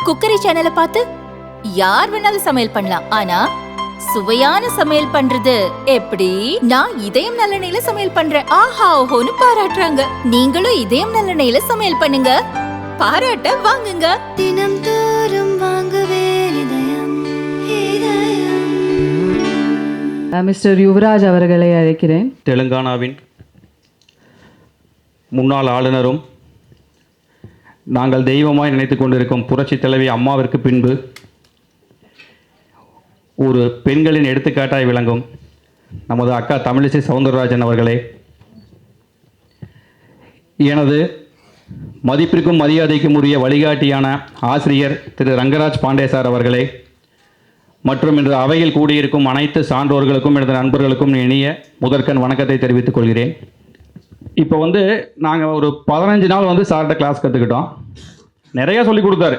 Cookery சேனலை பார்த்து யார் வேணாலும் சமையல் பண்ணலாம். ஆனா சுவையான சமையல் பண்றது எப்படி? நான் இதயம் நல்லெண்ணெயில சமையல் பண்றேன். ஆஹா ஓஹோன்னு பாராட்டுறாங்க. நீங்களும் இதயம் நல்லெண்ணெயில சமையல் பண்ணுங்க, பாராட்ட வாங்குங்க. தினம் தோறும் வாங்குவே இதயம் இதயம். மிஸ்டர் யுவராஜ் அவர்களை அழைக்கிறேன். தெலுங்கானாவின் முன்னாள் ஆளுநரும் நாங்கள் தெய்வமாய் நினைத்து கொண்டிருக்கும் புரட்சி தலைவி அம்மாவிற்கு பின்பு ஒரு பெண்களின் எடுத்துக்காட்டாய் விளங்கும் நமது அக்கா தமிழிசை சவுந்தரராஜன் அவர்களே, எனது மதிப்பிற்கும் மரியாதைக்கும் உரிய வழிகாட்டியான ஆசிரியர் திரு ரங்கராஜ் பாண்டே சார் அவர்களே, மற்றும் இன்று அவையில் கூடியிருக்கும் அனைத்து சான்றோர்களுக்கும் எனது நண்பர்களுக்கும் இனிய முதற்கண் வணக்கத்தை தெரிவித்துக் கொள்கிறேன். இப்போ நாங்கள் ஒரு 15 நாள் சார்கிட்ட கிளாஸ் கற்றுக்கிட்டோம். நிறையா சொல்லிக் கொடுத்தாரு.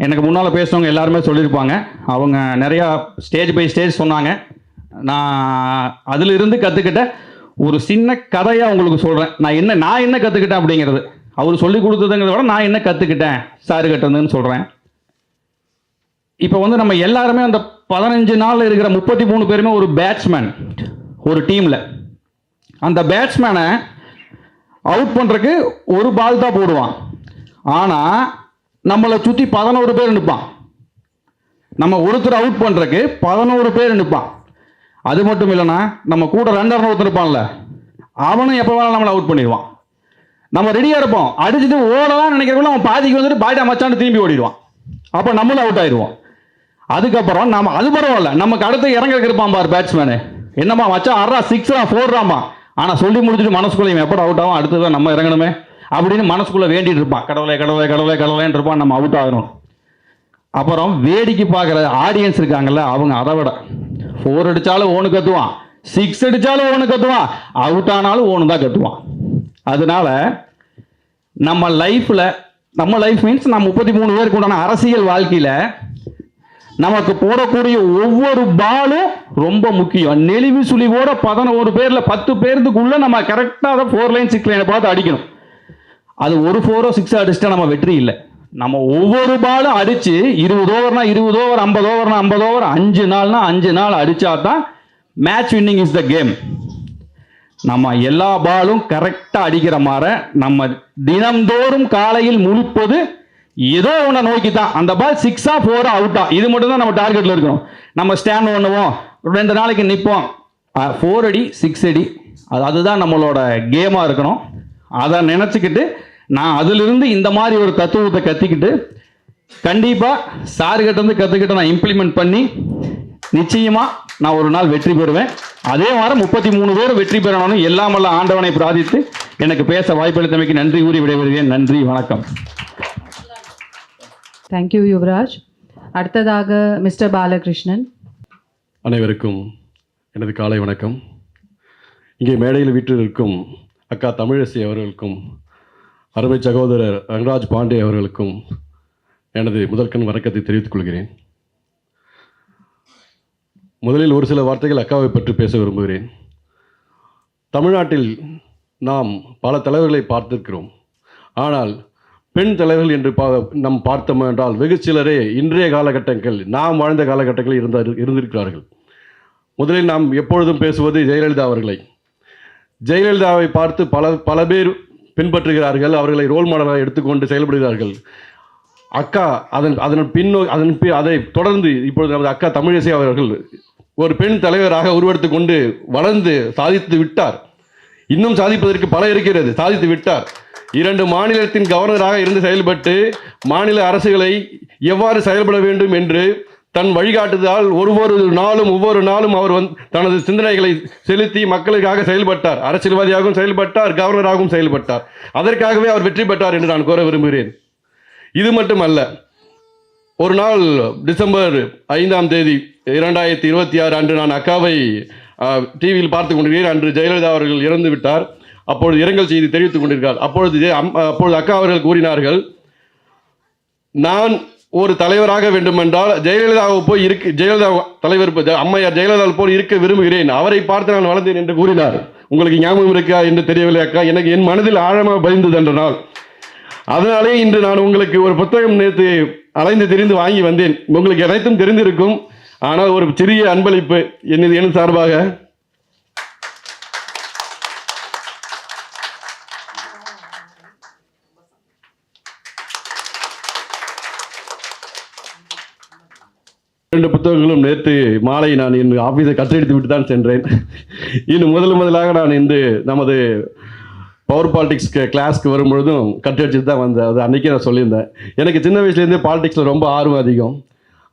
எனக்கு முன்னால் பேசுனவங்க எல்லாருமே சொல்லியிருப்பாங்க. அவங்க நிறையா ஸ்டேஜ் பை ஸ்டேஜ் சொன்னாங்க. நான் அதிலிருந்து கற்றுக்கிட்ட ஒரு சின்ன கதையாக உங்களுக்கு சொல்கிறேன். நான் என்ன கற்றுக்கிட்டேன் அப்படிங்கிறது. அவர் சொல்லி கொடுத்ததுங்கிறத விட நான் என்ன கற்றுக்கிட்டேன் சாரு கட்டுறதுன்னு சொல்கிறேன். இப்போ நம்ம எல்லாருமே அந்த 15 நாளில் இருக்கிற 33 பேருமே ஒரு பேட்ஸ்மேன் ஒரு டீமில். அந்த பேட்ஸ்மேனை அவுட் பண்ணுறதுக்கு ஒரு பால் தான் போடுவான். ஆனால் நம்மளை சுற்றி 11 பேர் நிற்பான். நம்ம ஒருத்தர் அவுட் பண்ணுறதுக்கு 11 பேர் நிற்பான். அது மட்டும் இல்லைன்னா நம்ம கூட ரன்னர் ஒருத்தர் இருப்பான்ல, அவனும் எப்போ வேணாலும் நம்மளை அவுட் பண்ணிடுவான். நம்ம ரெடியாக இருப்போம், அடிச்சுட்டு ஓடலாம் நினைக்கிறவங்களும் அவன் பாதிக்கு பாய்டா மச்சான்னு திரும்பி ஓடிடுவான். அப்போ நம்மளும் அவுட் ஆயிடுவோம். அதுக்கப்புறம் நம்ம அது பரவாயில்ல, நமக்கு அடுத்து இறங்க இருப்பான் பார் பேட்ஸ்மேனு, என்னம்மா மச்சான் 6 6 4 ஆனால் சொல்லி முடிச்சுட்டு மனசுக்குள்ள எப்போ அவுட் ஆகும், அடுத்ததான் நம்ம இறங்கணுமே அப்படின்னு மனசுக்குள்ளே வேண்டிட்டு இருப்பான். கடவுளே கடவுளே கடவுளே கடவுளேன்னு இருப்பான், நம்ம அவுட் ஆகணும். அப்புறம் வேடிக்கை பார்க்குற ஆடியன்ஸ் இருக்காங்கல்ல, அவங்க அதை விட 4 அடித்தாலும் ஓனு கத்துவான், 6 அடித்தாலும் ஓனு கத்துவான், அவுட் ஆனாலும் ஓனு தான் கத்துவான். அதனால நம்ம லைஃப் மீன்ஸ் நம்ம 33 பேருக்கு உண்டான அரசியல் வாழ்க்கையில் நமக்கு போடக்கூடிய ஒவ்வொரு பாலும் ரொம்ப முக்கியம். நெளிவு சுழிவோட 11 பேரில் 10 பேருக்குள்ள நம்ம கரெக்டாக அதை 4 லைன் 6 லைனை பார்த்து அடிக்கணும். அது ஒரு 4 6 அடிச்சுட்டா நம்ம வெற்றி இல்லை. நம்ம ஒவ்வொரு பாலும் அடித்து 20 ஓவர்னா 20 ஓவர், 50 ஓவர்னா 50 ஓவர், 5 நாள்னா 5 நாள் அடித்தா தான் match winning is the game. நம்ம எல்லா பாலும் கரெக்டாக அடிக்கிற மாதிரி நம்ம தினந்தோறும் காலையில் முழிப்பது ஏதோ ஒன்றை நோக்கி தான். அந்த பால் 6 4 அவுட்டா, இது மட்டும் தான் நம்ம டார்கெட்டில் இருக்கணும். நம்ம ஸ்டாண்ட் பண்ணுவோம், 2 நாளைக்கு நிற்போம், 4 அடி 6 அடி, அதுதான் நம்மளோட கேமாக இருக்கணும். அதை நினச்சிக்கிட்டு நான் அதிலிருந்து இந்த மாதிரி ஒரு தத்துவத்தை கற்றுக்கிட்டு கண்டிப்பாக சாருகிட்ட கற்றுக்கிட்டு நான் இம்ப்ளிமெண்ட் பண்ணி நிச்சயமாக நான் ஒரு நாள் வெற்றி பெறுவேன். அதே மாதிரி 33 பேர் வெற்றி பெறணும்னு எல்லாமல்ல ஆண்டவனை பிரார்த்தித்து எனக்கு பேச வாய்ப்பளித்தமைக்கு நன்றி கூறி விடைபெறுகிறேன். நன்றி, வணக்கம். தேங்க்யூ யுவராஜ். அடுத்ததாக மிஸ்டர் பாலகிருஷ்ணன். அனைவருக்கும் எனது காலை வணக்கம். இங்கே மேடையில் வீட்டில் இருக்கும் அக்கா தமிழிசை அவர்களுக்கும் அருமை சகோதரர் ரங்கராஜ் பாண்டே அவர்களுக்கும் எனது முதற்கண் வணக்கத்தை தெரிவித்துக் கொள்கிறேன். முதலில் ஒரு சில வார்த்தைகள் அக்காவை பற்றி பேச விரும்புகிறேன். தமிழ்நாட்டில் நாம் பல தலைவர்களை பார்த்திருக்கிறோம். ஆனால் பெண் தலைவர்கள் என்று நாம் பார்த்தோம் என்றால் வெகு சிலரே இன்றைய காலகட்டங்கள் நாம் வாழ்ந்த காலகட்டங்களில் இருந்திருக்கிறார்கள். முதலில் நாம் எப்பொழுதும் பேசுவது ஜெயலலிதா அவர்களை. ஜெயலலிதாவை பார்த்து பல பேர் பின்பற்றுகிறார்கள், அவர்களை ரோல் மாடலாக எடுத்துக்கொண்டு செயல்படுகிறார்கள். அக்கா அதை தொடர்ந்து இப்பொழுது நமது அக்கா தமிழிசை அவர்கள் ஒரு பெண் தலைவராக உருவெடுத்து கொண்டு வளர்ந்து சாதித்து விட்டார். இன்னும் சாதிப்பதற்கு பல இருக்கிறது, சாதித்து விட்டார். 2 மாநிலத்தின் கவர்னராக இருந்து செயல்பட்டு மாநில அரசுகளை எவ்வாறு செயல்பட வேண்டும் என்று தன் வழிகாட்டுதலால் ஒவ்வொரு நாளும் அவர் தனது சிந்தனைகளை செலுத்தி மக்களுக்காக செயல்பட்டார். அரசியல்வாதியாகவும் செயல்பட்டார், கவர்னராகவும் செயல்பட்டார். அதற்காகவே அவர் வெற்றி பெற்றார் என்று நான் கூற விரும்புகிறேன். இது மட்டுமல்ல, ஒரு நாள் டிசம்பர் 5ஆம் தேதி 2026 அன்று நான் அக்காவை டிவியில் பார்த்து கொண்டிருக்கிறேன். அன்று ஜெயலலிதா அவர்கள் இறந்து விட்டார். அப்பொழுது இரங்கல் செய்தி தெரிவித்துக் கொண்டிருக்கிறார். அப்பொழுது அக்கா அவர்கள் கூறினார்கள், நான் ஒரு தலைவராக வேண்டுமென்றால் ஜெயலலிதா தலைவர் அம்மையார் ஜெயலலிதா போல் இருக்க விரும்புகிறேன், அவரை பார்த்து நான் வளர்ந்தேன் என்று கூறினார். உங்களுக்கு ஞாபகம் இருக்கா என்று தெரியவில்லை அக்கா, எனக்கு என் மனதில் ஆழமாக பதிந்தது என்ற நாள். அதனாலே இன்று நான் உங்களுக்கு ஒரு புத்தகம் நேற்று அலைந்து திரிந்து வாங்கி வந்தேன். உங்களுக்கு அனைத்தும் தெரிந்திருக்கும். ஆனால் ஒரு சிறிய அன்பளிப்பு என் சார்பாக. இரண்டு புத்தகங்களும் நேற்று மாலை நான் என் ஆஃபீஸை கட்டடித்து விட்டு தான் சென்றேன். இன்னும் முதலாக நான் இந்த நமது பவர் பாலிடிக்ஸ் கிளாஸ்க்கு வரும்பொழுதும் கட்டடிச்சுட்டு தான் வந்தேன். அது அன்றைக்கே நான் சொல்லியிருந்தேன். எனக்கு சின்ன வயசுலேருந்தே பாலிடிக்ஸில் ரொம்ப ஆர்வம் அதிகம்.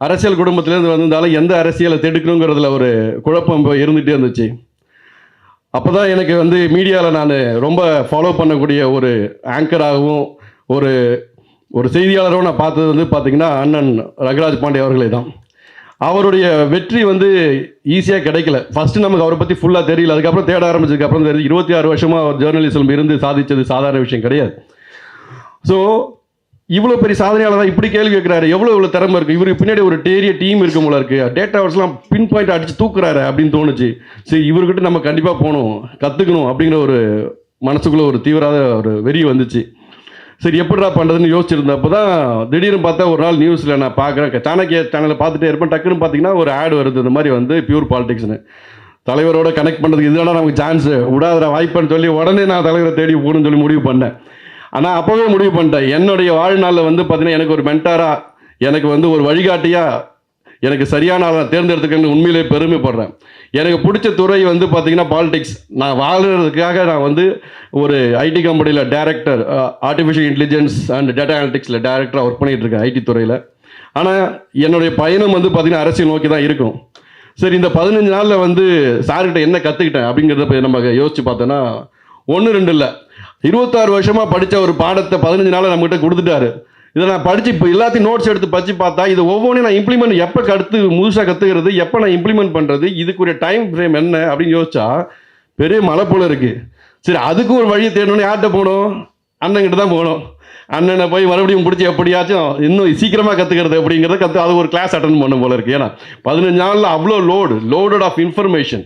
அரசியல் குடும்பத்திலேருந்து வந்திருந்தாலும் எந்த அரசியலை தெடுக்கணுங்கிறதுல ஒரு குழப்பம் இருந்துகிட்டே இருந்துச்சு. அப்போ தான் எனக்கு மீடியாவில் நான் ரொம்ப ஃபாலோ பண்ணக்கூடிய ஒரு ஆங்கராகவும் ஒரு ஒரு செய்தியாளரும் நான் பார்த்தது பார்த்திங்கன்னா அண்ணன் ரங்கராஜ் பாண்டே அவர்களே தான். அவருடைய வெற்றி ஈஸியாக கிடைக்கல. ஃபஸ்ட்டு நமக்கு அவரை பற்றி ஃபுல்லாக தெரியல. அதுக்கப்புறம் தேட ஆரம்பிச்சதுக்கப்புறம் தெரியுது 26 வருஷமாக அவர் ஜேர்னலிசம் இருந்து சாதித்தது சாதாரண விஷயம் கிடையாது. ஸோ இவ்வளோ பெரிய சாதனையாளர் தான் இப்படி கேள்வி கேட்குறாரு. எவ்வளோ திறமை இருக்குது, இவருக்கு பின்னாடி ஒரு பெரிய டீம் இருக்கும் போல இருக்குது, டேட்டா வர்ஸ்லாம் பின் பாயிண்ட் அடித்து தூக்குறாரு அப்படின்னு தோணுச்சு. சரி, இவர்கிட்ட நம்ம கண்டிப்பாக போகணும், கற்றுக்கணும் அப்படிங்கிற ஒரு மனசுக்குள்ளே ஒரு தீவிராத ஒரு வெறி வந்துச்சு. சரி, எப்படிடா பண்ணுறதுன்னு யோசிச்சிருந்தப்போ தான் திடீர்னு பார்த்தா ஒரு நாள் நியூஸில் நான் பார்க்குறேன், சாணக்கிய சேனலில் பார்த்துட்டே இருப்பேன். டக்குன்னு பார்த்தீங்கன்னா ஒரு ஆடு வருது, இந்த மாதிரி பியூர் பாலிடிக்ஸ்னு. தலைவரோட கனெக்ட் பண்ணுறதுக்கு இதுதான் நமக்கு சான்ஸு, விடாத வாய்ப்புன்னு சொல்லி உடனே நான் தலைவரை தேடி போகணும்னு சொல்லி முடிவு பண்ணேன். ஆனால் அப்போவே முடிவு பண்ணிட்டேன், என்னுடைய வாழ்நாளில் பார்த்தீங்கன்னா எனக்கு ஒரு மென்டாராக, எனக்கு ஒரு வழிகாட்டியாக, எனக்கு சரியான ஆளை தேர்ந்தெடுத்துக்கன்னு உண்மையிலே பெருமைப்படுறேன். எனக்கு பிடிச்ச துறை பார்த்தீங்கன்னா பாலிடிக்ஸ். நான் வாழ்கிறதுக்காக நான் ஒரு ஐடி கம்பெனியில் director, artificial intelligence and data அனலிட்டிக்ஸில் டைரக்டராக ஒர்க் பண்ணிகிட்டு இருக்கேன் ஐடி துறையில். ஆனால் என்னுடைய பயணம் பார்த்தீங்கன்னா அரசியல் நோக்கி தான் இருக்கும். சரி, இந்த 15 நாளில் சார்கிட்ட என்ன கற்றுக்கிட்டேன் அப்படிங்கிறத நம்ம யோசித்து பார்த்தோன்னா 1-2 இல்லை, 26 வருஷமாக படித்த ஒரு பாடத்தை 15 நாளில் நம்மகிட்ட கொடுத்துட்டாரு. இதை நான் படித்து இப்போ எல்லாத்தையும் நோட்ஸ் எடுத்து படித்து பார்த்தா இது ஒவ்வொன்றையும் நான் இம்ப்ளிமெண்ட் எப்போ முழுசாக கற்றுக்கிறது, எப்போ நான் இம்ப்ளிமெண்ட் பண்ணுறது, இதுக்குரிய டைம் ஃப்ரேம் என்ன அப்படின்னு யோசிச்சா பெரிய மலை போல இருக்குது. சரி, அதுக்கு ஒரு வழியை தேடணும்னு யார்கிட்ட போகணும்? அண்ணன்கிட்ட தான் போகணும். அண்ணனை போய் மறுபடியும் பிடிச்சி எப்படியாச்சும் இன்னும் சீக்கிரமாக கற்றுக்கிறது அப்படிங்கிறத அது ஒரு கிளாஸ் அட்டன் பண்ண போல இருக்குது. ஏன்னா 15 நாளில் அவ்வளோ லோடட் ஆஃப் இன்ஃபர்மேஷன்,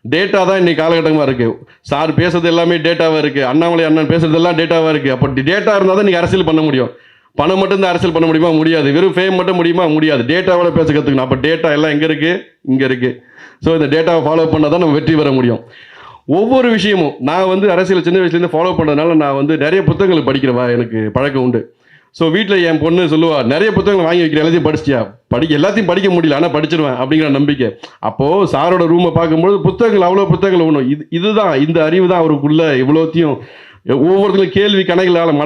டேட்டா தான் இன்றைக்கி காலகட்டமாக இருக்குது. சார் பேசுறது எல்லாமே டேட்டாவாக இருக்குது, அண்ணாமலை அண்ணன் பேசுறது எல்லாம் டேட்டாவாக இருக்குது. அப்போ டேட்டா இருந்தால் தான் நீங்கள் அரசியல் பண்ண முடியும். பணம் மட்டும் தான் அரசியல் பண்ண முடியுமா? முடியாது. வெறும் ஃபேம் மட்டும் முடியுமா? முடியாது. டேட்டாவோட பேச கற்றுக்கணும். அப்போ டேட்டா எல்லாம் எங்கே இருக்குது? இங்கே இருக்குது. ஸோ இந்த டேட்டாவை ஃபாலோ பண்ணால் தான் நம்ம வெற்றி பெற முடியும். ஒவ்வொரு விஷயமும் நான் அரசியல் சின்ன வயசுலேருந்து ஃபாலோ பண்ணுறதுனால நான் நிறைய புத்தகங்கள் படிக்கிறவா எனக்கு பழக்கம் உண்டு. ஸோ வீட்டில் என் பொண்ணு சொல்லுவா, நிறைய புத்தகங்கள் வாங்கி வைக்கிற, எல்லாத்தையும் படிச்சிட்டியா? எல்லாத்தையும் படிக்க முடியல, ஆனால் படிச்சிருவேன் அப்படிங்கிற நம்பிக்கை. அப்போது சாரோட ரூமை பார்க்கும்போது புத்தகங்கள், அவ்வளோ புத்தகங்கள் ஒன்றும் இதுதான் இந்த அறிவு தான் அவருக்குள்ள இவ்வளோத்தையும் ஒவ்வொருத்தரும் கேள்வி கணக்கில்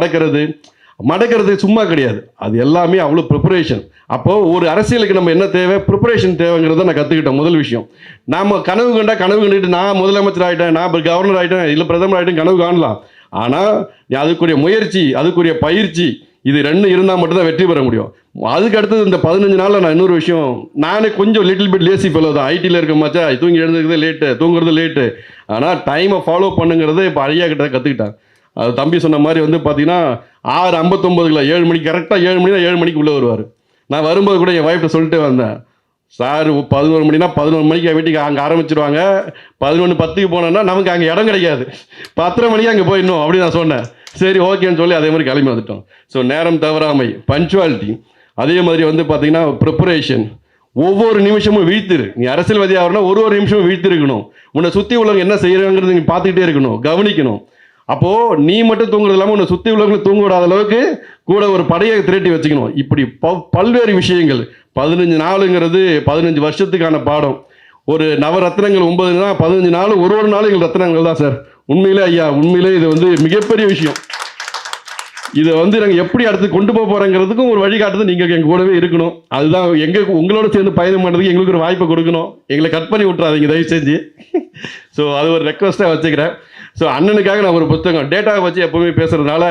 மடக்கிறது சும்மா கிடையாது, அது எல்லாமே அவ்வளோ ப்ரிப்பரேஷன். அப்போது ஒரு அரசியலுக்கு நம்ம என்ன தேவை, ப்ரிப்பரேஷன் தேவைங்கிறத நான் கற்றுக்கிட்டேன். முதல் விஷயம், நாம் கனவு கண்டுட்டு நான் முதலமைச்சர் ஆகிட்டேன், நான் கவர்னர் ஆகிட்டேன், இல்லை பிரதமர் ஆகிட்டேன், கனவு காணலாம். ஆனால் அதுக்குரிய முயற்சி, அதுக்குரிய பயிற்சி, இது 2 இருந்தால் மட்டும்தான் வெற்றி பெற முடியும். அதுக்கு அடுத்தது இந்த 15 நாளில் நான் இன்னொரு விஷயம், நானே கொஞ்சம் லிட்டில் பிட் லேசி ஃபெலோ தான். ஐடியில் இருக்க மாச்சா தூங்கி எழுந்துக்கிறது லேட்டு, தூங்குறது லேட்டு. ஆனால் டைமை ஃபாலோ பண்ணுங்கிறது இப்போ ஐயா கிட்ட கற்றுக்கிட்டேன். அது தம்பி சொன்ன மாதிரி பார்த்தீங்கன்னா 6:59 7 மணிக்கு கரெக்டாக 7 மணினா 7 மணிக்கு உள்ளே வருவார். நான் வரும்போது கூட என் ஒய்ஃப்ட்ட சொல்லிட்டு வந்தேன், சார் 11 மணினா 11 மணிக்கு வீட்டுக்கு அங்கே ஆரம்பிச்சிருவாங்க, 11:10க்கு போனோன்னா நமக்கு அங்கே இடம் கிடைக்காது, 10:30 மணிக்கு அங்கே போயிடணும் அப்படின்னு நான் சொன்னேன். சரி, ஓகேன்னு சொல்லி அதே மாதிரி கிளம்பி வந்துட்டோம். ஸோ நேரம் தவறாமை, பஞ்சுவாலிட்டி, அதே மாதிரி பார்த்தீங்கன்னா ப்ரிப்பரேஷன், ஒவ்வொரு நிமிஷமும் வீழ்த்திரு. நீ அரசியல்வாதி ஆகணும்னா ஒரு நிமிஷமும் வீழ்த்திருக்கணும். உன்னை சுற்றி உள்ளவங்க என்ன செய்கிறாங்கிறது நீங்கள் பார்த்துக்கிட்டே இருக்கணும், கவனிக்கணும். அப்போது நீ மட்டும் தூங்குறது இல்லாமல் உன்னை சுற்றி உள்ளவங்களை தூங்க விடாத அளவுக்கு கூட ஒரு படையை திரட்டி வச்சுக்கணும். இப்படி பல்வேறு விஷயங்கள். 15 நாளுங்கிறது 15 வருஷத்துக்கான பாடம். ஒரு நவரத்னங்கள் 9 15 நாள், ஒரு நாள் எங்கள் ரத்னங்கள் தான் சார். உண்மையிலே ஐயா, உண்மையிலே இது மிகப்பெரிய விஷயம். இதை நாங்கள் எப்படி அடுத்து கொண்டு போகிறோங்கிறதுக்கும் ஒரு வழிகாட்டுறது நீங்கள் எங்கள் கூடவே இருக்கணும். அதுதான் உங்களோட சேர்ந்து பயணம் பண்ணுறதுக்கு எங்களுக்கு ஒரு வாய்ப்பை கொடுக்கணும். எங்களை கட் பண்ணி விட்றாதீங்க தயவு செஞ்சு. ஸோ அது ஒரு ரெக்வஸ்ட்டாக வச்சுக்கிறேன். ஸோ அண்ணனுக்காக நான் ஒரு புத்தகம் டேட்டாவை வச்சு எப்போவுமே பேசுகிறதுனால,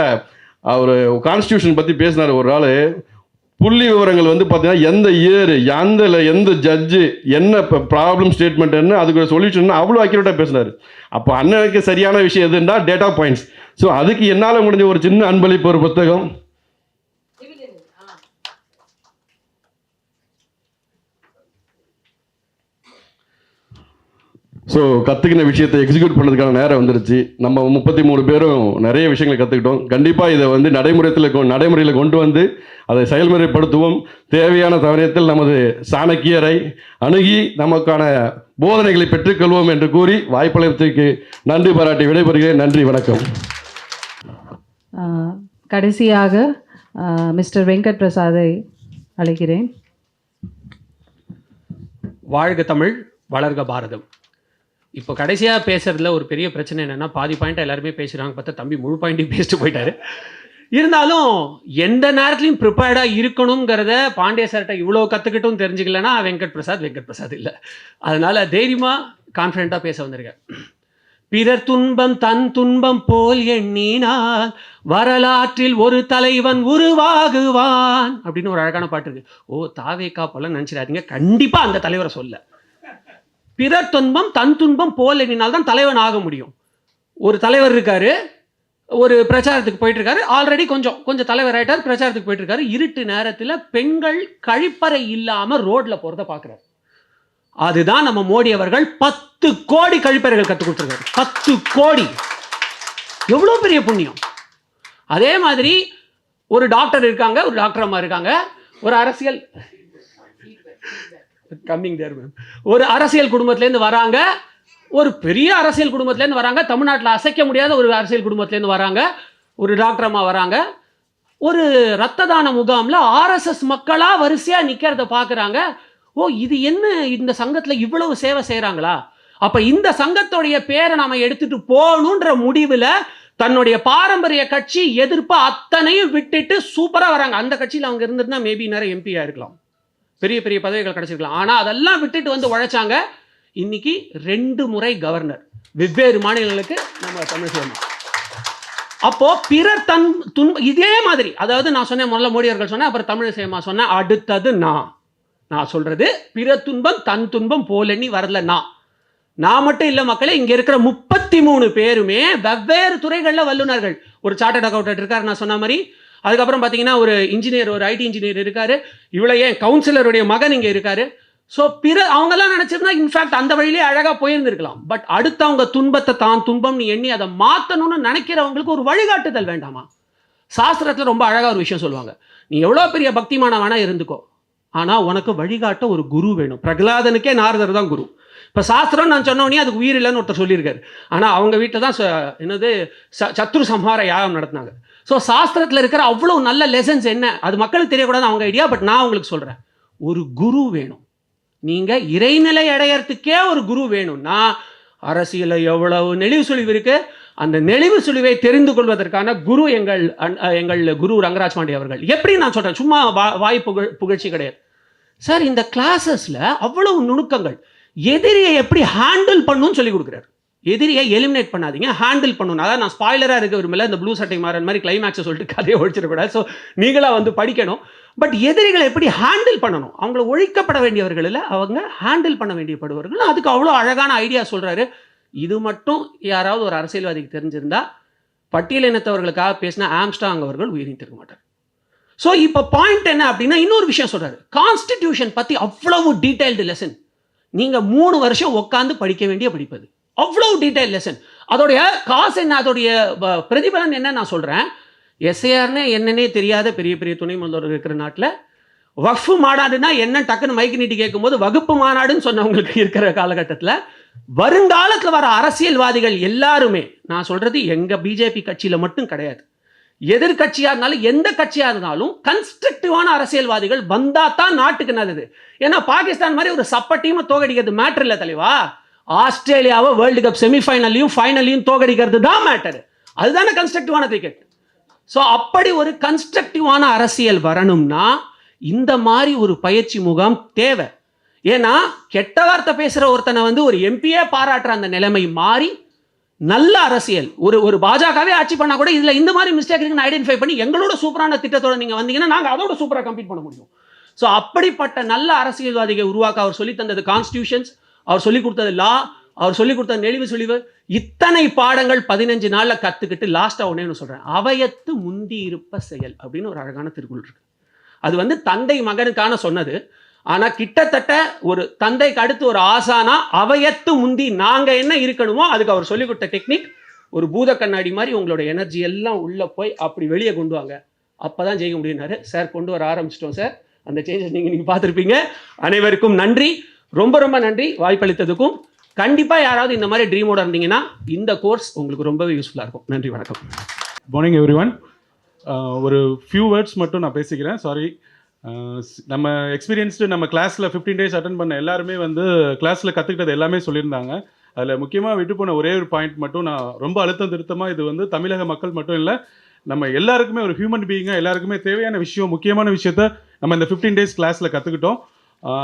அவர் கான்ஸ்டியூஷன் பற்றி பேசினார் ஒரு நாள். புள்ளி விவரங்கள் பார்த்தீங்கன்னா எந்த இயர், எந்த ஜட்ஜு, என்ன ப்ராப்ளம் ஸ்டேட்மெண்ட் என்ன, அதுக்கு ஒரு சொல்யூஷன் அவ்வளோ அக்யூரேட்டாக பேசினார். அப்போ அண்ணனுக்கு சரியான விஷயம் எதுன்னா டேட்டா பாயிண்ட்ஸ். ஸோ அதுக்கு என்னால் முடிஞ்ச ஒரு சின்ன அன்பளிப்பு ஒரு புத்தகம். ஸோ ஸோ கற்றுக்கின விஷயத்தை எக்ஸிக்யூட் பண்ணுறதுக்கான நேரம் வந்துருச்சு. நம்ம 33 பேரும் நிறைய விஷயங்களை கற்றுக்கிட்டோம். கண்டிப்பாக இதை வந்து நடைமுறையில் கொண்டு வந்து அதை செயல்முறைப்படுத்துவோம். தேவையான சமயத்தில் நமது சாணக்கியரை அணுகி நமக்கான போதனைகளை பெற்றுக்கொள்வோம் என்று கூறி வாய்ப்பளித்ததற்கு நன்றி பாராட்டி விடைபெறுகிறேன். நன்றி, வணக்கம். கடைசியாக மிஸ்டர் வெங்கட் பிரசாதை அழைக்கிறேன். வாழ்க தமிழ், வளர்க பாரதம். இப்போ கடைசியாக பேசுறதுல ஒரு பெரிய பிரச்சனை என்னென்னா, பாதி பாயிண்ட் எல்லாருமே பேசுகிறாங்க, பார்த்தா தம்பி முழு பாயிண்ட்டையும் பேசிட்டு போயிட்டாரு. இருந்தாலும் எந்த நேரத்துலையும் ப்ரிப்பேர்டாக இருக்கணுங்கிறத பாண்டிய சார்கிட்ட இவ்வளோ கற்றுக்கிட்டும் தெரிஞ்சுக்கலன்னா வெங்கட் பிரசாத் இல்லை. அதனால் தைரியமாக கான்ஃபிடென்ட்டாக பேச வந்திருக்கேன். பிறர் துன்பம் தன் துன்பம் போல் எண்ணினால் வரலாற்றில் ஒரு தலைவன் உருவாகுவான் அப்படின்னு ஒரு அழகான பாட்டு இருக்கு. தாவேக்கா போல நினைச்சிடாதீங்க, கண்டிப்பா அந்த தலைவரை சொல்ல. பிறர் துன்பம் தன் துன்பம் போல் எண்ணினால் தான் தலைவன் ஆக முடியும். ஒரு தலைவர் இருக்காரு, ஒரு பிரச்சாரத்துக்கு போயிட்டு இருக்காரு, ஆல்ரெடி கொஞ்சம் தலைவர் ஆயிட்டார், பிரச்சாரத்துக்கு போயிட்டு இருக்காரு. இருட்டு நேரத்தில் பெண்கள் கழிப்பறை இல்லாம ரோட்ல போறத பாக்குறாரு. அதுதான் நம்ம மோடி அவர்கள் 10 கோடி கழிப்பறைகள் கற்றுக் கொடுத்துருக்காரு. 10 கோடி எவ்வளவு பெரிய புண்ணியம். அதே மாதிரி ஒரு டாக்டர் இருக்காங்க, ஒரு டாக்டர் அம்மா இருக்காங்க, ஒரு அரசியல் ஒரு அரசியல் குடும்பத்திலேருந்து வராங்க, ஒரு பெரிய அரசியல் குடும்பத்திலேருந்து வராங்க, தமிழ்நாட்டில் அசைக்க முடியாத ஒரு அரசியல் குடும்பத்திலேருந்து வராங்க, ஒரு டாக்டர் அம்மா வராங்க. ஒரு ரத்த தான முகாமில் RSS மக்களா வரிசையா நிக்கிறத பார்க்குறாங்க. இது என்ன, இந்த சங்கத்தில் இவ்வளவு சேவை செய்கிறாங்களா? அப்போ இந்த சங்கத்துடைய பேரை நாம எடுத்துட்டு போகணுன்ற முடிவில் தன்னுடைய பாரம்பரிய கட்சி எதிர்ப்பு அத்தனையும் விட்டுட்டு சூப்பராக வராங்க. அந்த கட்சியில் அவங்க இருந்திருந்தா மேபி நிறைய எம்பியா இருக்கலாம், பெரிய பெரிய பதவிகள் கிடைச்சிருக்கலாம். ஆனால் அதெல்லாம் விட்டுட்டு வந்து உழைச்சாங்க. இன்னைக்கு 2 முறை கவர்னர், வெவ்வேறு மாநிலங்களுக்கு நம்ம தமிழ் சேமா. அப்போ பிறர் தன் இதே மாதிரி, அதாவது நான் சொன்னேன் முதல்ல மோடி அவர்கள் சொன்னேன், அப்புறம் தமிழ் சேமா சொன்னேன், அடுத்தது நான் சொல்றது பிற துன்பம் தன் துன்பம் போலன்னு வரல. நான் மட்டும் இல்லை மக்களே, இங்க இருக்கிற 33 பேருமே வெவ்வேறு துறைகளில் வல்லுநர்கள். ஒரு சார்ட்டர்ட் அக்கௌண்டன்ட் இருக்காரு நான் சொன்ன மாதிரி, அதுக்கப்புறம் பார்த்தீங்கன்னா ஒரு இன்ஜினியர், ஒரு IT இன்ஜினியர் இருக்காரு, இவ்வளோ ஏன் கவுன்சிலருடைய மகன் இங்கே இருக்காரு. ஸோ அவங்கெல்லாம் நினைச்சிருந்தா இன்ஃபேக்ட் அந்த வழியிலே அழகாக போயிருந்திருக்கலாம். பட் அடுத்தவங்க துன்பத்தை தான் துன்பம்னு எண்ணி அதை மாற்றணும்னு நினைக்கிறவங்களுக்கு ஒரு வழிகாட்டுதல் வேண்டாமா? சாஸ்திரத்தில் ரொம்ப அழகாக ஒரு விஷயம் சொல்லுவாங்க, நீ எவ்வளோ பெரிய பக்திமான வேணா இருந்துக்கோ, ஆனால் உனக்கு வழிகாட்ட ஒரு குரு வேணும். பிரகலாதனுக்கே நாரதர் தான் குரு. இப்போ சாஸ்திரம் நான் சொன்னோடனே அதுக்கு உயிர் இல்லைன்னு ஒருத்தர் சொல்லியிருக்காரு. ஆனால் அவங்க வீட்டில் தான் என்னது சத்ரு சம்ஹார யாகம் நடத்தினாங்க. ஸோ சாஸ்திரத்தில் இருக்கிற அவ்வளோ நல்ல லெசன்ஸ் என்ன, அது மக்களுக்கு தெரியக்கூடாது அவங்க ஐடியா. பட் நான் உங்களுக்கு சொல்கிறேன், ஒரு குரு வேணும். நீங்கள் இறைநிலை அடையறதுக்கே ஒரு குரு வேணும்னா அரசியலில் எவ்வளவு நெளிவு சுழிவு இருக்கு, அந்த நெளிவு சுழிவை தெரிந்து கொள்வதற்கான குரு எங்கள் குரு ரங்கராஜ் பாண்டே அவர்கள். எப்படி நான் சொல்கிறேன், சும்மா வாய் புகழ்ச்சி கிடையாது சார். இந்த கிளாஸஸில் அவ்வளவு நுணுக்கங்கள், எதிரியை எப்படி ஹேண்டில் பண்ணணும்னு சொல்லி கொடுக்குறாரு. எதிரியை எலிமினேட் பண்ணாதீங்க, ஹேண்டில் பண்ணணும். அதாவது நான் ஸ்பாய்லராக இருக்க விரும்பல, இந்த ப்ளூ சட்டை மாறன் மாதிரி கிளைமேக்ஸை சொல்லிட்டு கதையை ஒழிச்சிடக்கூடாது. ஸோ நீங்களாக வந்து படிக்கணும். பட் எதிரிகளை எப்படி ஹேண்டில் பண்ணணும், அவங்கள ஒழிக்கப்பட வேண்டியவர்கள் இல்லை, அவங்க ஹேண்டில் பண்ண வேண்டியப்படுவர்கள். அதுக்கு அவ்வளோ அழகான ஐடியா சொல்கிறாரு. இது மட்டும் யாராவது ஒரு அரசியல்வாதிக்கு தெரிஞ்சிருந்தா, பட்டியலினத்தவர்களுக்காக பேசினா ஆம்ஸ்டாங் அவர்கள் உயிரிழந்திருக்க மாட்டார். ஸோ இப்போ பாயிண்ட் என்ன அப்படின்னா, இன்னொரு விஷயம் சொல்கிறாரு, கான்ஸ்டிடியூஷன் பற்றி அவ்வளவு டீடைல்டு லெசன். நீங்கள் 3 வருஷம் உட்காந்து படிக்க வேண்டிய படிப்பது, அவ்வளோ டீடைல் லெசன். அதோடைய காசு என்ன, அதோடைய பிரதிபலன் என்ன நான் சொல்கிறேன். SARனே என்னன்னே தெரியாத பெரிய பெரிய துணை முதல்வர் இருக்கிற நாட்டில் வக்ஃபு மாநாடுனா என்ன டக்குன்னு மைக்கு நீட்டி கேட்கும்போது வகுப்பு மாநாடுன்னு சொன்னவங்களுக்கு இருக்கிற காலகட்டத்தில் வருங்காலத்தில் வர அரசியல்வாதிகள் எல்லாருமே, நான் சொல்கிறது எங்கள் BJP கட்சியில் மட்டும் கிடையாது, எதிர்கட்சியாக இருந்தாலும் எந்த கட்சியாக இருந்தாலும் கன்ஸ்ட்ரக்டிவான அரசியல்வாதிகள் வந்தால் தான் நாட்டுக்கு நல்லது. ஏன்னா பாகிஸ்தான் மாதிரி ஒரு சப்ப டீமை தோகடிக்கிறது மேட்டர் இல்லை தலைவா. ஆஸ்திரேலியாவை வேர்ல்டு கப் செமிஃபைனல்லையும் ஃபைனல்லையும் தோகடிக்கிறது தான் மேட்டர். அதுதானே கன்ஸ்ட்ரக்டிவான கிரிக்கெட். ஸோ அப்படி ஒரு கன்ஸ்ட்ரக்டிவான அரசியல் வரணும்னா இந்த மாதிரி ஒரு பயிற்சி முகாம் தேவை. ஏன்னா கெட்ட வார்த்தை பேசுகிற ஒருத்தனை வந்து ஒரு எம்பியே பாராட்டுற அந்த நிலைமை மாறி நல்ல அரசியல், ஒரு பாஜகவே ஆட்சி பண்ணால் கூட இதில் இந்த மாதிரி மிஸ்டேக் இருக்குன்னு ஐடென்டிஃபை பண்ணி எங்களோட சூப்பரான திட்டத்தோடு நீங்கள் வந்தீங்கன்னா நாங்கள் அதோட சூப்பராக கம்ப்ளீட் பண்ண முடியும். ஸோ அப்படிப்பட்ட நல்ல அரசியல்வாதிகளை உருவாக்க அவர் சொல்லி தந்தது கான்ஸ்டியூஷன்ஸ், அவர் சொல்லிக் கொடுத்தது லா, அவர் சொல்லிக் கொடுத்த நெளிவு சுழிவு, இத்தனை பாடங்கள் 15 நாளில் கற்றுக்கிட்டு லாஸ்ட்டாக ஒன்றே சொல்கிறேன், அவையத்து முந்தி இருப்ப செயல் அப்படின்னு ஒரு அழகான திருக்குறள் இருக்கு. அது வந்து தந்தை மகனுக்கான சொன்னது. ஆனால் கிட்டத்தட்ட ஒரு தந்தைக்கு அடுத்து ஒரு ஆசானா அவையத்து முந்தி நாங்கள் என்ன இருக்கணுமோ அதுக்கு அவர் சொல்லிக் கொடுத்த டெக்னிக் ஒரு பூத கண்ணாடி மாதிரி உங்களோட எனர்ஜி எல்லாம் உள்ளே போய் அப்படி வெளியே கொண்டு வாங்க, அப்போ தான் ஜெயிக்க முடியும்னாரு. சார் கொண்டு வர ஆரம்பிச்சிட்டோம் சார். அந்த சேஞ்சஸ் நீங்கள் பார்த்துருப்பீங்க. அனைவருக்கும் நன்றி, ரொம்ப ரொம்ப நன்றி வாய்ப்பளித்ததுக்கும். கண்டிப்பாக யாராவது இந்த மாதிரி ட்ரீமோட இருந்தீங்கன்னா இந்த கோர்ஸ் உங்களுக்கு ரொம்பவே யூஸ்ஃபுல்லாக இருக்கும். நன்றி, வணக்கம். Morning everyone. ஒரு ஃபியூ வேர்ட்ஸ் மட்டும் நான் பேசிக்கிறேன். சாரி, நம்ம எக்ஸ்பீரியன்ஸ்டு நம்ம கிளாஸில் 15 days அட்டன் பண்ண எல்லாருமே வந்து கிளாஸில் கற்றுக்கிட்டது எல்லாமே சொல்லியிருந்தாங்க. அதில் முக்கியமாக விட்டு போன ஒரே ஒரு பாயிண்ட் மட்டும் நான் ரொம்ப அழுத்தம் திருத்தமாக, இது வந்து தமிழக மக்கள் மட்டும் இல்லை, நம்ம எல்லாருக்குமே ஒரு ஹியூமன் பீயிங்காக எல்லாருக்குமே தேவையான விஷயம், முக்கியமான விஷயத்த நம்ம இந்த 15 days கிளாஸில் கற்றுக்கிட்டோம்.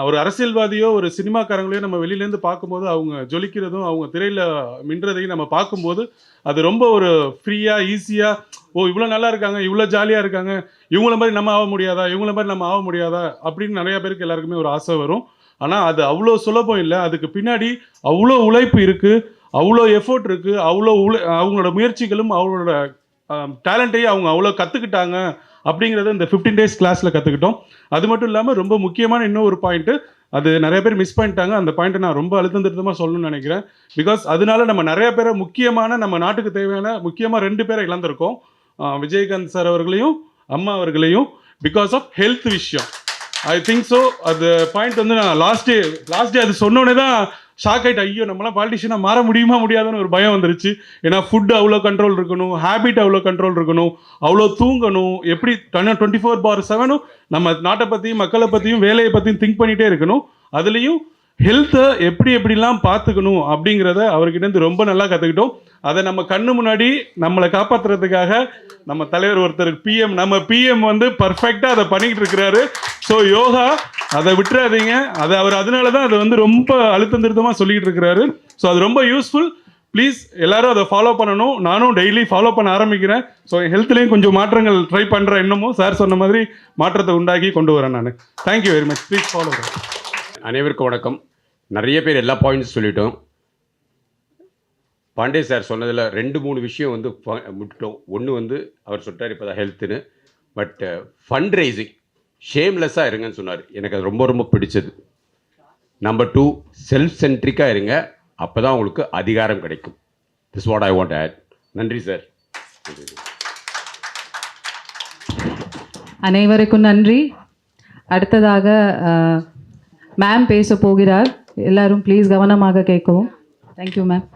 ஒரு அரசியல்வாதியோ ஒரு சினிமாக்காரங்களையோ நம்ம வெளியிலேருந்து பார்க்கும்போது அவங்க ஜொலிக்கிறதும் அவங்க திரையில் மின்றதையும் நம்ம பார்க்கும்போது அது ரொம்ப ஒரு ஃப்ரீயாக ஈஸியாக, ஓ இவ்வளோ நல்லா இருக்காங்க, இவ்வளோ ஜாலியாக இருக்காங்க, இவங்கள மாதிரி நம்ம ஆக முடியாதா, இவங்கள மாதிரி நம்ம ஆக முடியாதா அப்படின்னு நிறையா பேருக்கு எல்லாருக்குமே ஒரு ஆசை வரும். ஆனால் அது அவ்வளோ சுலபம் இல்லை. அதுக்கு பின்னாடி அவ்வளோ உழைப்பு இருக்குது, அவ்வளோ எஃபோர்ட் இருக்குது, அவங்களோட முயற்சிகளும் அவங்களோட டேலண்ட்டையும் அவங்க அவ்வளோ கற்றுக்கிட்டாங்க அப்படிங்கிறத இந்த 15 days கிளாஸில் கற்றுக்கிட்டோம். அது மட்டும் இல்லாமல் ரொம்ப முக்கியமான இன்னும் ஒரு பாயிண்ட்டு, அது நிறைய பேர் மிஸ் பண்ணிட்டாங்க. அந்த பாயிண்ட்டை நான் ரொம்ப அழுத்தம் திருத்தமாக சொல்லணும்னு நினைக்கிறேன். பிகாஸ் அதனால நம்ம நிறைய பேரை முக்கியமான நம்ம நாட்டுக்கு தேவையான முக்கியமாக 2 பேரை இழந்திருக்கோம். விஜயகாந்த் சார் அவர்களையும் அம்மா அவர்களையும் பிகாஸ் ஆஃப் ஹெல்த் விஷயம். I think so. அது பாயிண்ட் வந்து நான் லாஸ்ட் டே அது சொன்னோடனே தான் ஷாக் ஆகிட்டு, ஐயோ நம்மளாம் பாலிட்டிஷியனாக மாற முடியுமா முடியாதுன்னு ஒரு பயம் வந்துருச்சு. ஏன்னா ஃபுட்டு அவ்வளோ கண்ட்ரோல் இருக்கணும், ஹேபிட் அவ்வளோ கண்ட்ரோல் இருக்கணும், அவ்வளோ தூங்கணும், எப்படி 24/7 நம்ம நாட்டை பற்றியும் மக்களை பற்றியும் வேலையை பற்றியும் திங்க் பண்ணிகிட்டே இருக்கணும். அதுலேயும் ஹெல்த்தை எப்படிலாம் பார்த்துக்கணும் அப்படிங்கிறத அவர்கிட்டேருந்து ரொம்ப நல்லா கற்றுக்கிட்டோம். அதை நம்ம கண்ணு முன்னாடி நம்மளை காப்பாற்றுறதுக்காக நம்ம தலைவர் ஒருத்தர் நம்ம பிஎம் வந்து பர்ஃபெக்டாக அதை பண்ணிக்கிட்டு இருக்கிறாரு. ஸோ யோகா அதை விட்டுறாதீங்க. அவர் அதனால தான் அதை வந்து ரொம்ப அழுத்தம் திருத்தமாக சொல்லிக்கிட்டு இருக்கிறாரு. ஸோ அது ரொம்ப யூஸ்ஃபுல். ப்ளீஸ் எல்லாரும் அதை ஃபாலோ பண்ணணும். நானும் டெய்லி ஃபாலோ பண்ண ஆரம்பிக்கிறேன். ஸோ ஹெல்த்லேயும் கொஞ்சம் மாற்றங்கள் ட்ரை பண்ணுறேன். இன்னமும் சார் சொன்ன மாதிரி மாற்றத்தை உண்டாக்கி கொண்டு வரேன் நான். Thank you very much. Please follow. அனைவருக்கும் வணக்கம். நிறைய பேர் எல்லா பாயிண்ட்ஸ் சொல்லிட்டோம். பாண்டே சார் சொன்னதில் 2-3 விஷயம் வந்து விட்டுட்டோம். ஒன்று வந்து அவர் சொல்லிட்டார் இப்போ தான் ஹெல்த்துன்னு. பட் ஃபண்ட் ரைசிங் ஷேம்லெஸ்ஸாக இருங்கன்னு சொன்னார். எனக்கு அது ரொம்ப ரொம்ப பிடிச்சது. நம்பர் 2, செல்ஃப் சென்ட்ரிக்காக இருங்க, அப்போ தான் உங்களுக்கு அதிகாரம் கிடைக்கும். This what I want add. நன்றி சார். அனைவருக்கும் நன்றி. அடுத்ததாக மேம் பேச போகிறார். எல்லாரும் ப்ளீஸ் கவனமாக கேட்கவும். Thank you ma'am.